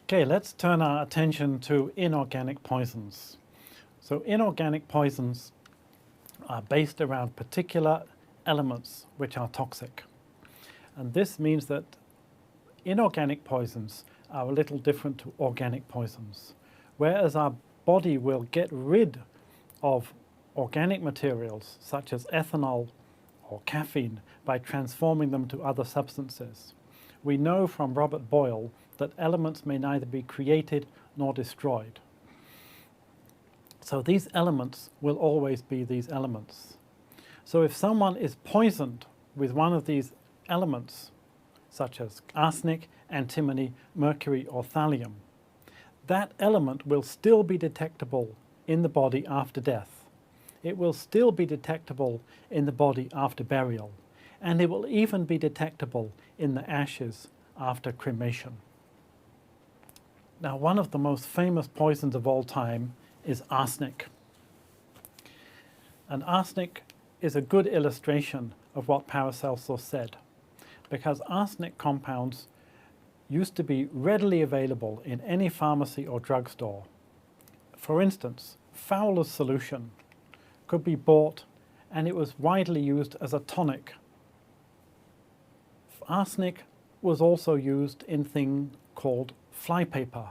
Okay, let's turn our attention to inorganic poisons. So inorganic poisons are based around particular elements which are toxic. And this means that inorganic poisons are a little different to organic poisons. Whereas our body will get rid of organic materials such as ethanol or caffeine by transforming them to other substances, we know from Robert Boyle that elements may neither be created nor destroyed. So these elements will always be these elements. So if someone is poisoned with one of these elements, such as arsenic, antimony, mercury, or thallium, that element will still be detectable in the body after death. It will still be detectable in the body after burial, and it will even be detectable in the ashes after cremation. Now, one of the most famous poisons of all time is arsenic. And arsenic is a good illustration of what Paracelsus said, because arsenic compounds used to be readily available in any pharmacy or drugstore. For instance, Fowler's solution could be bought, and it was widely used as a tonic. Arsenic was also used in things called flypaper.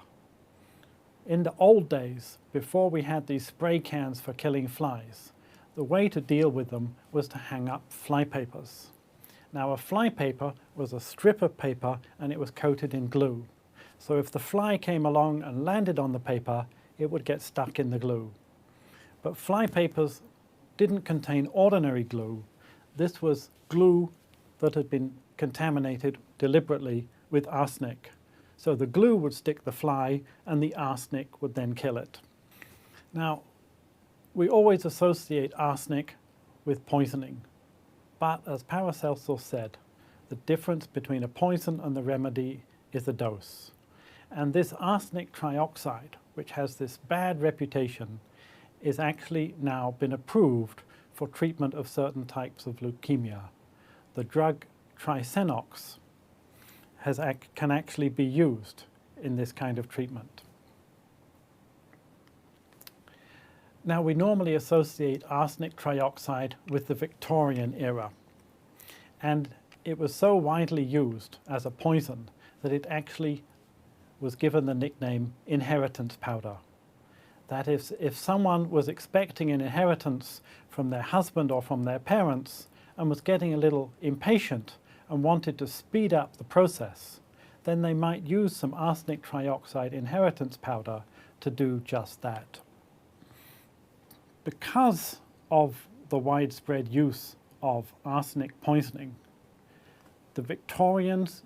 In the old days, before we had these spray cans for killing flies, the way to deal with them was to hang up flypapers. Now, a flypaper was a strip of paper and it was coated in glue. So if the fly came along and landed on the paper, it would get stuck in the glue. But flypapers didn't contain ordinary glue. This was glue that had been contaminated deliberately with arsenic. So the glue would stick the fly and the arsenic would then kill it. Now, we always associate arsenic with poisoning. But as Paracelsus said, the difference between a poison and the remedy is the dose. And this arsenic trioxide, which has this bad reputation, is actually now been approved for treatment of certain types of leukemia. The drug Trisenox can actually be used in this kind of treatment. Now, we normally associate arsenic trioxide with the Victorian era, and it was so widely used as a poison that it actually was given the nickname inheritance powder. That is, if someone was expecting an inheritance from their husband or from their parents and was getting a little impatient and wanted to speed up the process, then they might use some arsenic trioxide inheritance powder to do just that. Because of the widespread use of arsenic poisoning, the Victorians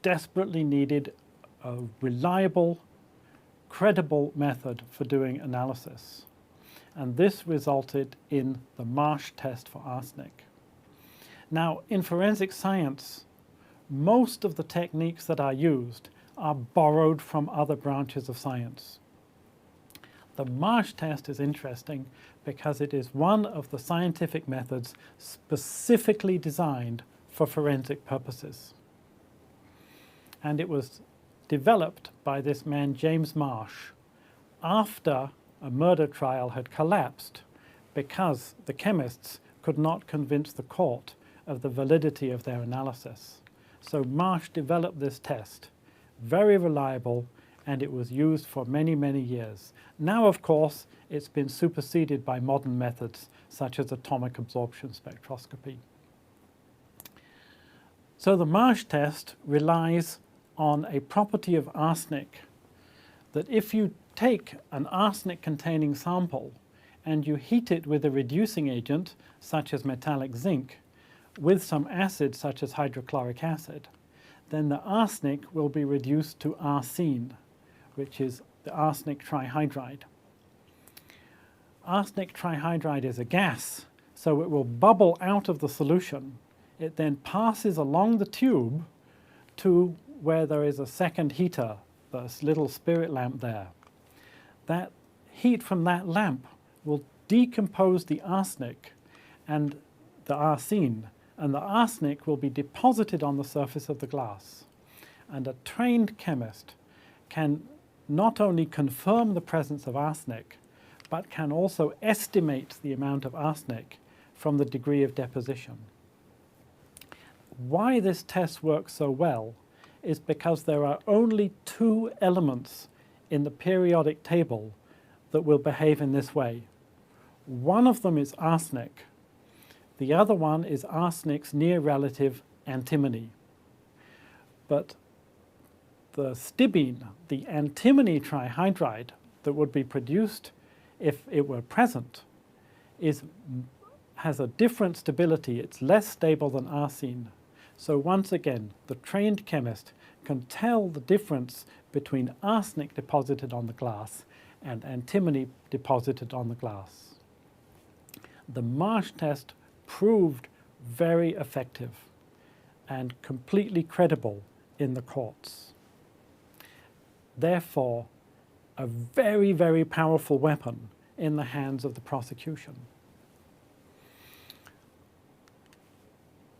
desperately needed a reliable, credible method for doing analysis. And this resulted in the Marsh test for arsenic. Now, in forensic science, most of the techniques that are used are borrowed from other branches of science. The Marsh test is interesting because it is one of the scientific methods specifically designed for forensic purposes. And it was developed by this man, James Marsh, after a murder trial had collapsed because the chemists could not convince the court of the validity of their analysis. So Marsh developed this test, very reliable, and it was used for many, many years. Now, of course, it's been superseded by modern methods such as atomic absorption spectroscopy. So the Marsh test relies on a property of arsenic that if you take an arsenic-containing sample and you heat it with a reducing agent, such as metallic zinc, with some acid, such as hydrochloric acid, then the arsenic will be reduced to arsine, which is the arsenic trihydride. Arsenic trihydride is a gas, so it will bubble out of the solution. It then passes along the tube to where there is a second heater, this little spirit lamp there. That heat from that lamp will decompose the arsenic and the arsine, and the arsenic will be deposited on the surface of the glass. And a trained chemist can not only confirm the presence of arsenic, but can also estimate the amount of arsenic from the degree of deposition. Why this test works so well is because there are only two elements in the periodic table that will behave in this way. One of them is arsenic. The other one is arsenic's near relative antimony. But the stibine, the antimony trihydride that would be produced if it were present, has a different stability. It's less stable than arsine. So once again, the trained chemist can tell the difference between arsenic deposited on the glass and antimony deposited on the glass. The Marsh test proved very effective and completely credible in the courts. Therefore, a very, very powerful weapon in the hands of the prosecution.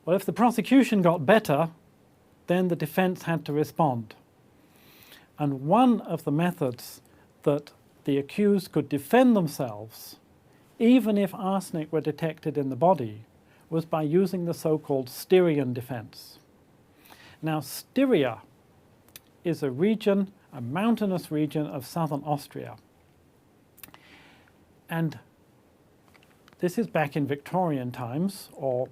Well, if the prosecution got better, then the defense had to respond. And one of the methods that the accused could defend themselves, even if arsenic were detected in the body, was by using the so-called Styrian defense. Now, Styria is a region, a mountainous region of southern Austria. And this is back in Victorian times, or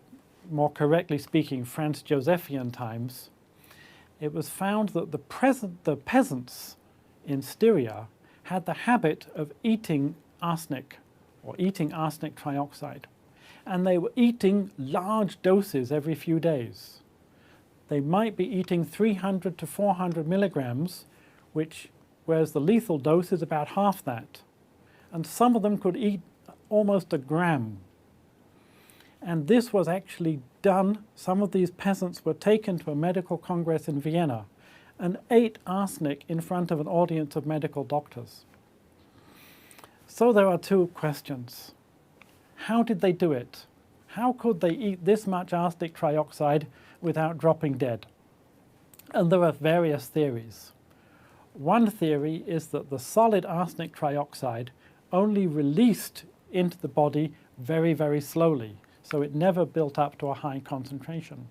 more correctly speaking, Franz Josephian times. It was found that the peasants in Styria had the habit of eating arsenic, or eating arsenic trioxide. And they were eating large doses every few days. They might be eating 300 to 400 milligrams, whereas the lethal dose is about half that. And some of them could eat almost a gram. And this was actually done. Some of these peasants were taken to a medical congress in Vienna and ate arsenic in front of an audience of medical doctors. So there are two questions. How did they do it? How could they eat this much arsenic trioxide without dropping dead? And there are various theories. One theory is that the solid arsenic trioxide only released into the body very, very slowly, so it never built up to a high concentration.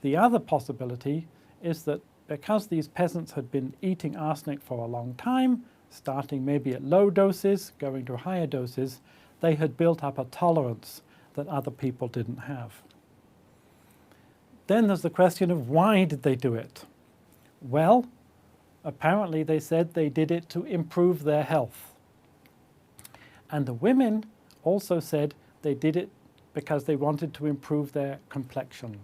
The other possibility is that because these peasants had been eating arsenic for a long time, starting maybe at low doses, going to higher doses, they had built up a tolerance that other people didn't have. Then there's the question of why did they do it? Well, apparently they said they did it to improve their health. And the women also said they did it because they wanted to improve their complexion.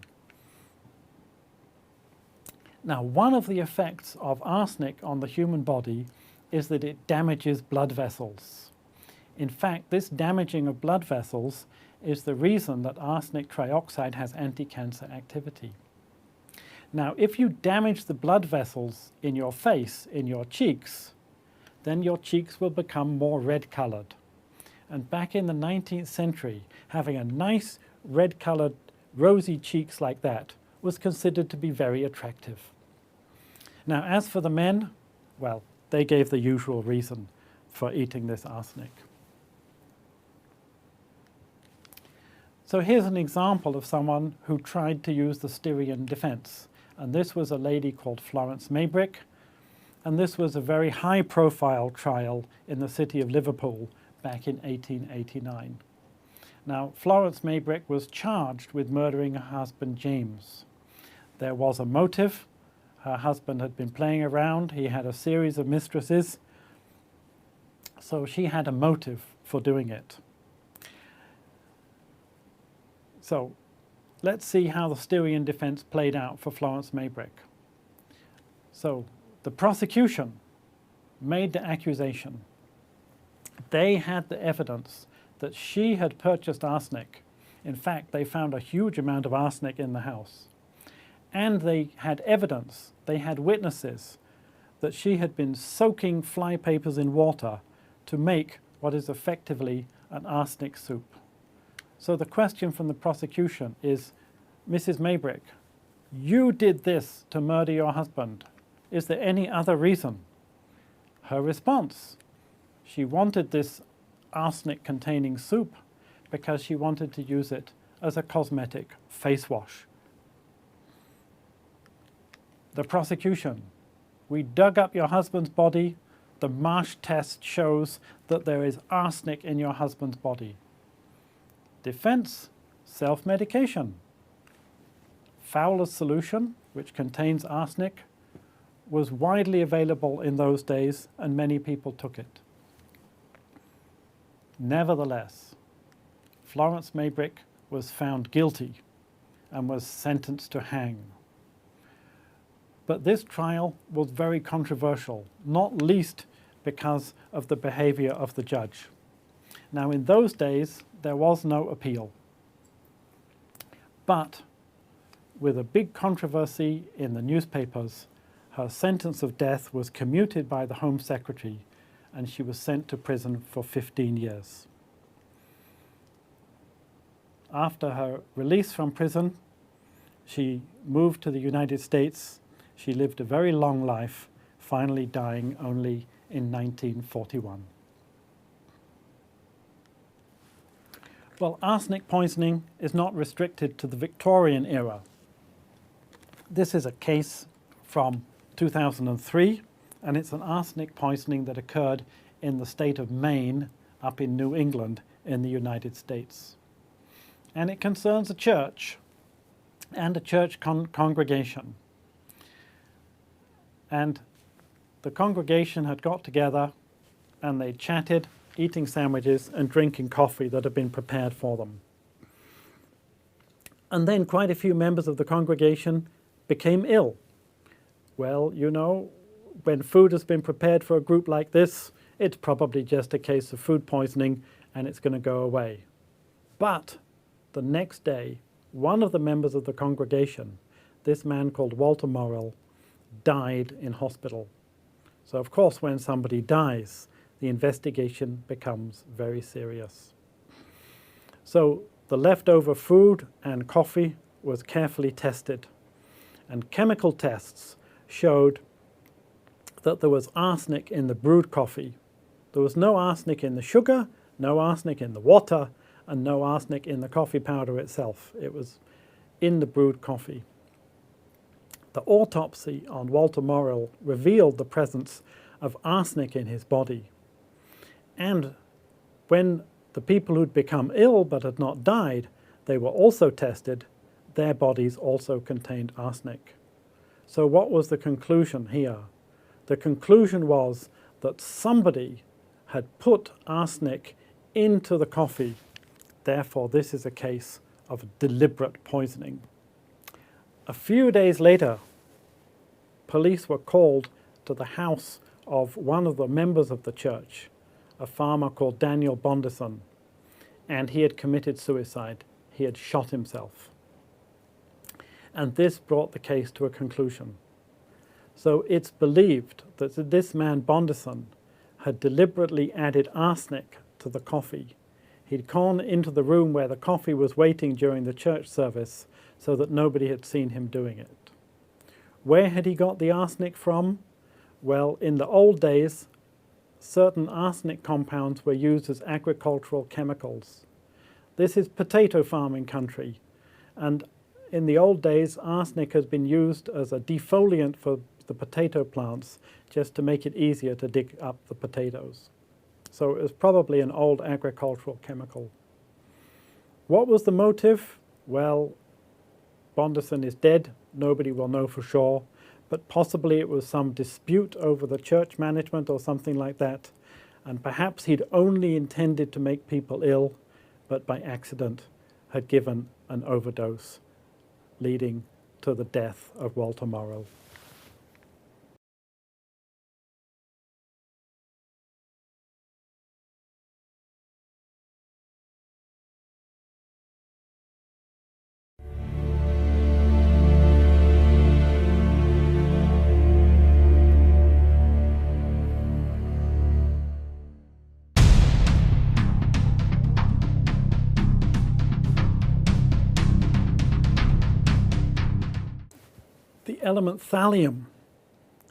Now, one of the effects of arsenic on the human body is that it damages blood vessels. In fact, this damaging of blood vessels is the reason that arsenic trioxide has anti-cancer activity. Now, if you damage the blood vessels in your face, in your cheeks, then your cheeks will become more red-colored. And back in the 19th century, having a nice red-colored, rosy cheeks like that was considered to be very attractive. Now, as for the men, well, they gave the usual reason for eating this arsenic. So here's an example of someone who tried to use the Styrian defense. And this was a lady called Florence Maybrick. And this was a very high-profile trial in the city of Liverpool back in 1889. Now, Florence Maybrick was charged with murdering her husband, James. There was a motive. Her husband had been playing around. He had a series of mistresses. So she had a motive for doing it. So let's see how the Styrian defense played out for Florence Maybrick. So the prosecution made the accusation. They had the evidence that she had purchased arsenic. In fact, they found a huge amount of arsenic in the house. And they had evidence, they had witnesses, that she had been soaking fly papers in water to make what is effectively an arsenic soup. So the question from the prosecution is, Mrs. Maybrick, you did this to murder your husband. Is there any other reason? Her response: she wanted this arsenic-containing soup because she wanted to use it as a cosmetic face wash. The prosecution: we dug up your husband's body. The Marsh test shows that there is arsenic in your husband's body. Defense: self-medication. Fowler's solution, which contains arsenic, was widely available in those days, and many people took it. Nevertheless, Florence Maybrick was found guilty and was sentenced to hang. But this trial was very controversial, not least because of the behavior of the judge. Now, in those days, there was no appeal. But with a big controversy in the newspapers, her sentence of death was commuted by the Home Secretary, and she was sent to prison for 15 years. After her release from prison, she moved to the United States. She lived a very long life, finally dying only in 1941. Well, arsenic poisoning is not restricted to the Victorian era. This is a case from 2003, and it's an arsenic poisoning that occurred in the state of Maine, up in New England in the United States. And it concerns a church and a church congregation. And the congregation had got together and they chatted, eating sandwiches and drinking coffee that had been prepared for them. And then quite a few members of the congregation became ill. Well, you know, when food has been prepared for a group like this, it's probably just a case of food poisoning and it's going to go away. But the next day, one of the members of the congregation, this man called Walter Morrill, died in hospital. So of course, when somebody dies, the investigation becomes very serious. So the leftover food and coffee was carefully tested, and chemical tests showed that there was arsenic in the brewed coffee. There was no arsenic in the sugar, no arsenic in the water, and no arsenic in the coffee powder itself. It was in the brewed coffee. The autopsy on Walter Morrill revealed the presence of arsenic in his body. And when the people who'd become ill but had not died, they were also tested, their bodies also contained arsenic. So what was the conclusion here? The conclusion was that somebody had put arsenic into the coffee. Therefore, this is a case of deliberate poisoning. A few days later, police were called to the house of one of the members of the church, a farmer called Daniel Bondison, and he had committed suicide. He had shot himself. And this brought the case to a conclusion. So it's believed that this man Bondison had deliberately added arsenic to the coffee. He'd gone into the room where the coffee was waiting during the church service so that nobody had seen him doing it. Where had he got the arsenic from? Well, in the old days, certain arsenic compounds were used as agricultural chemicals. This is potato farming country, and in the old days, arsenic has been used as a defoliant for the potato plants just to make it easier to dig up the potatoes. So it was probably an old agricultural chemical. What was the motive? Well, Bondison is dead. Nobody will know for sure. But possibly it was some dispute over the church management or something like that. And perhaps he'd only intended to make people ill, but by accident had given an overdose, leading to the death of Walter Morrill. The element thallium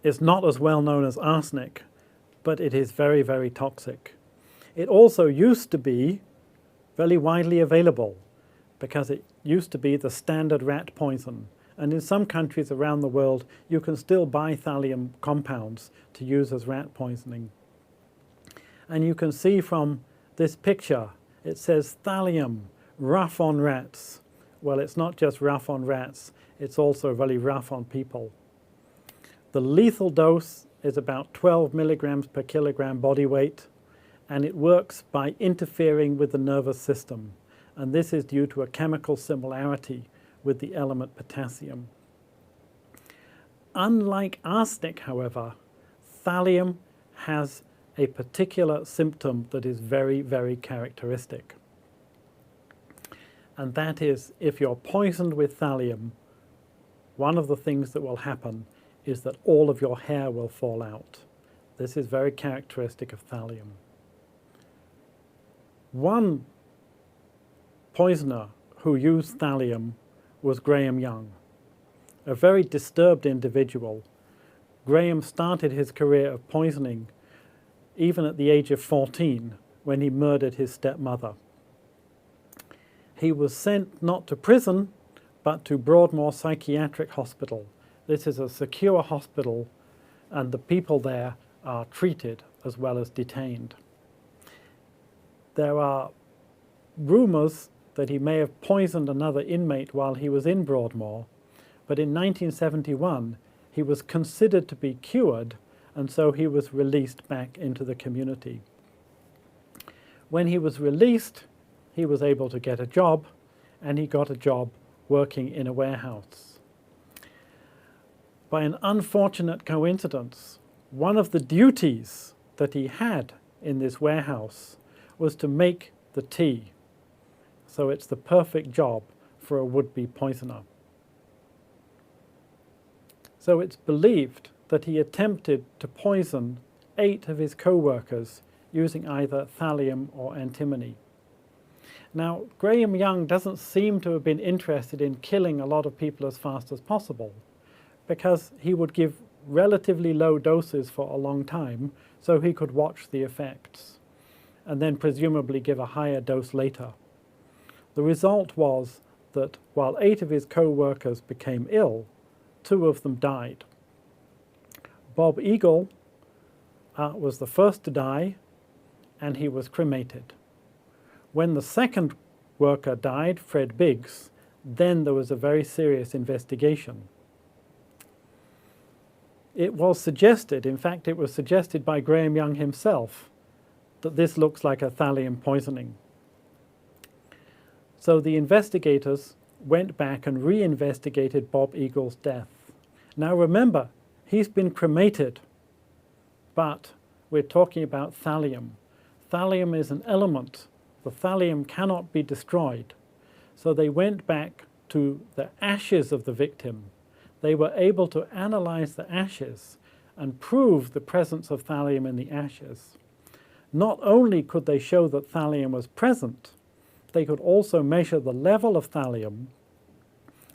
is not as well known as arsenic, but it is very, very toxic. It also used to be very widely available because it used to be the standard rat poison. And in some countries around the world, you can still buy thallium compounds to use as rat poisoning. And you can see from this picture, it says thallium, rough on rats. Well, it's not just rough on rats, it's also really rough on people. The lethal dose is about 12 milligrams per kilogram body weight, and it works by interfering with the nervous system. And this is due to a chemical similarity with the element potassium. Unlike arsenic, however, thallium has a particular symptom that is very, very characteristic. And that is, if you're poisoned with thallium, one of the things that will happen is that all of your hair will fall out. This is very characteristic of thallium. One poisoner who used thallium was Graham Young, a very disturbed individual. Graham started his career of poisoning even at the age of 14 when he murdered his stepmother. He was sent not to prison, but to Broadmoor Psychiatric Hospital. This is a secure hospital, and the people there are treated as well as detained. There are rumours that he may have poisoned another inmate while he was in Broadmoor, but in 1971 he was considered to be cured, and so he was released back into the community. When he was released, he was able to get a job, and he got a job working in a warehouse. By an unfortunate coincidence, one of the duties that he had in this warehouse was to make the tea. So it's the perfect job for a would-be poisoner. So it's believed that he attempted to poison 8 of his co-workers using either thallium or antimony. Now, Graham Young doesn't seem to have been interested in killing a lot of people as fast as possible, because he would give relatively low doses for a long time so he could watch the effects, and then presumably give a higher dose later. The result was that while 8 of his co-workers became ill, 2 of them died. Bob Eagle was the first to die, and he was cremated. When the second worker died, Fred Biggs, then there was a very serious investigation. It was suggested, in fact it was suggested by Graham Young himself, that this looks like a thallium poisoning. So the investigators went back and re-investigated Bob Eagle's death. Now remember, he's been cremated, but we're talking about thallium. Thallium is an element. The thallium cannot be destroyed. So they went back to the ashes of the victim. They were able to analyze the ashes and prove the presence of thallium in the ashes. Not only could they show that thallium was present, they could also measure the level of thallium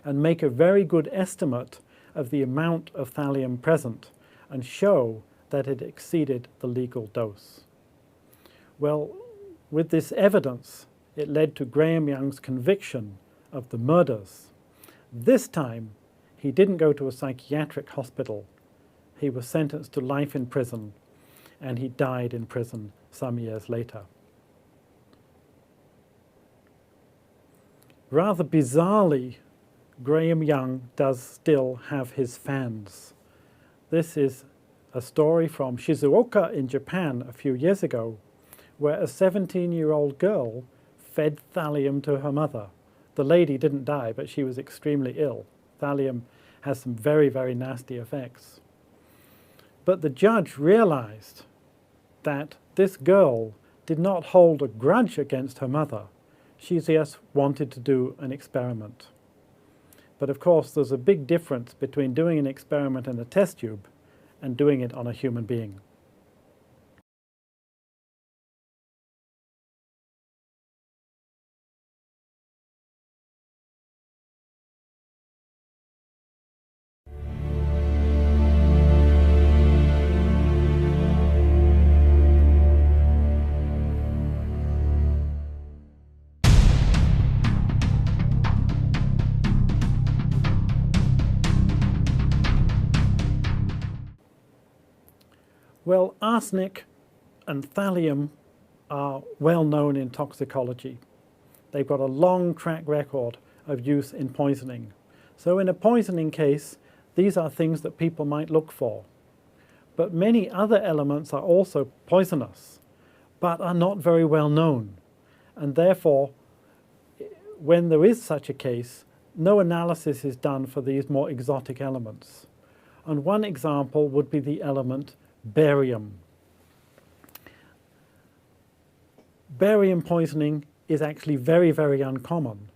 and make a very good estimate of the amount of thallium present and show that it exceeded the legal dose. Well, with this evidence, it led to Graham Young's conviction of the murders. This time, he didn't go to a psychiatric hospital. He was sentenced to life in prison, and he died in prison some years later. Rather bizarrely, Graham Young does still have his fans. This is a story from Shizuoka in Japan a few years ago, where a 17-year-old girl fed thallium to her mother. The lady didn't die, but she was extremely ill. Thallium has some very, very nasty effects. But the judge realized that this girl did not hold a grudge against her mother. She just wanted to do an experiment. But of course, there's a big difference between doing an experiment in a test tube and doing it on a human being. Well, arsenic and thallium are well known in toxicology. They've got a long track record of use in poisoning. So in a poisoning case, these are things that people might look for. But many other elements are also poisonous, but are not very well known. And therefore, when there is such a case, no analysis is done for these more exotic elements. And one example would be the element barium. Barium poisoning is actually very, very uncommon,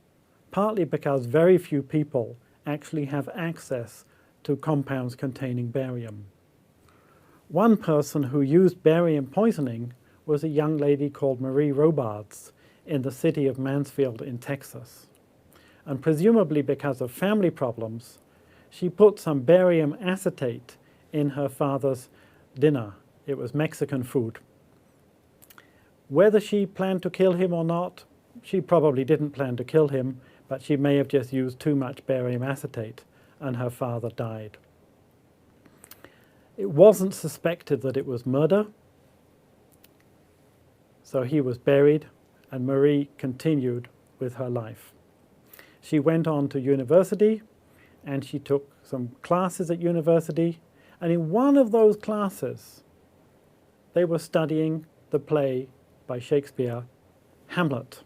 partly because very few people actually have access to compounds containing barium. One person who used barium poisoning was a young lady called Marie Robards in the city of Mansfield in Texas. And presumably because of family problems, she put some barium acetate in her father's dinner. It was Mexican food. Whether she planned to kill him or not, she probably didn't plan to kill him, but she may have just used too much barium acetate, and her father died. It wasn't suspected that it was murder, so he was buried, and Marie continued with her life. She went on to university, and she took some classes at university, and in one of those classes, they were studying the play by Shakespeare, Hamlet.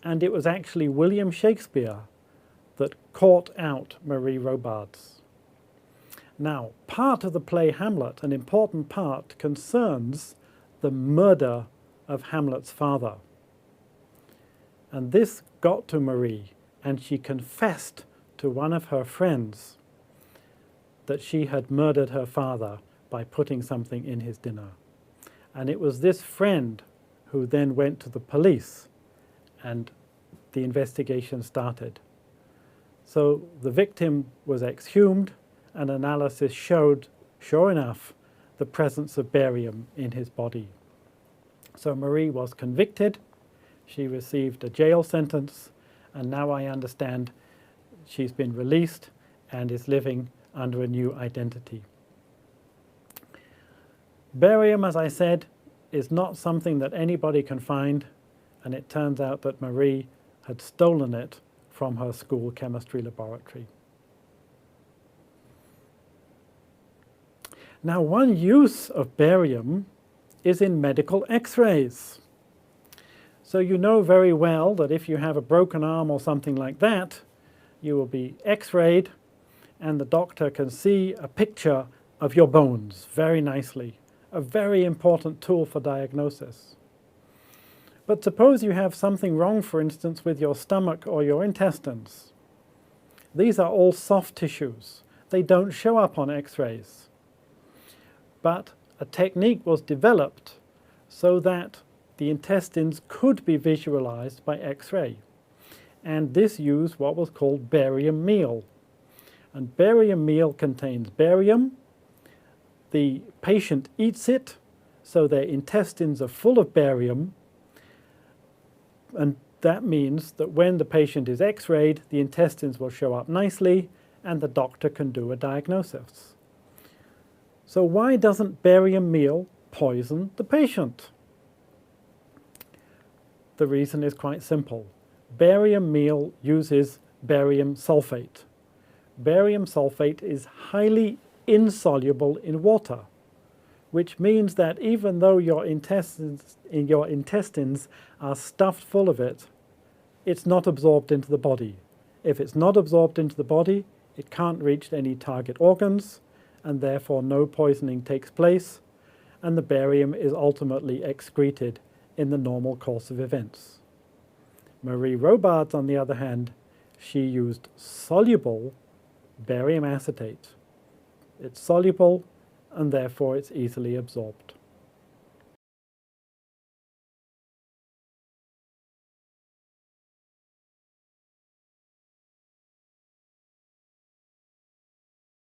And it was actually William Shakespeare that caught out Marie Robards. Now, part of the play Hamlet, an important part, concerns the murder of Hamlet's father. And this got to Marie, and she confessed to one of her friends that she had murdered her father by putting something in his dinner. And it was this friend who then went to the police, and the investigation started. So the victim was exhumed, and analysis showed, sure enough, the presence of barium in his body. So Marie was convicted, she received a jail sentence, and now I understand she's been released and is living under a new identity. Barium, as I said, is not something that anybody can find, and it turns out that Marie had stolen it from her school chemistry laboratory. Now, one use of barium is in medical X-rays. So you know very well that if you have a broken arm or something like that, you will be X-rayed, and the doctor can see a picture of your bones very nicely. A very important tool for diagnosis. But suppose you have something wrong, for instance, with your stomach or your intestines. These are all soft tissues. They don't show up on X-rays. But a technique was developed so that the intestines could be visualized by X-ray. And this used what was called barium meal. And barium meal contains barium. The patient eats it, so their intestines are full of barium, and that means that when the patient is X-rayed, the intestines will show up nicely, and the doctor can do a diagnosis. So why doesn't barium meal poison the patient? The reason is quite simple. Barium meal uses barium sulfate. Barium sulfate is highly insoluble in water, which means that even though your intestines are stuffed full of it, it's not absorbed into the body. If it's not absorbed into the body, it can't reach any target organs, and therefore no poisoning takes place, and the barium is ultimately excreted in the normal course of events. Marie Robards, on the other hand, she used soluble barium acetate. It's soluble, and therefore it's easily absorbed.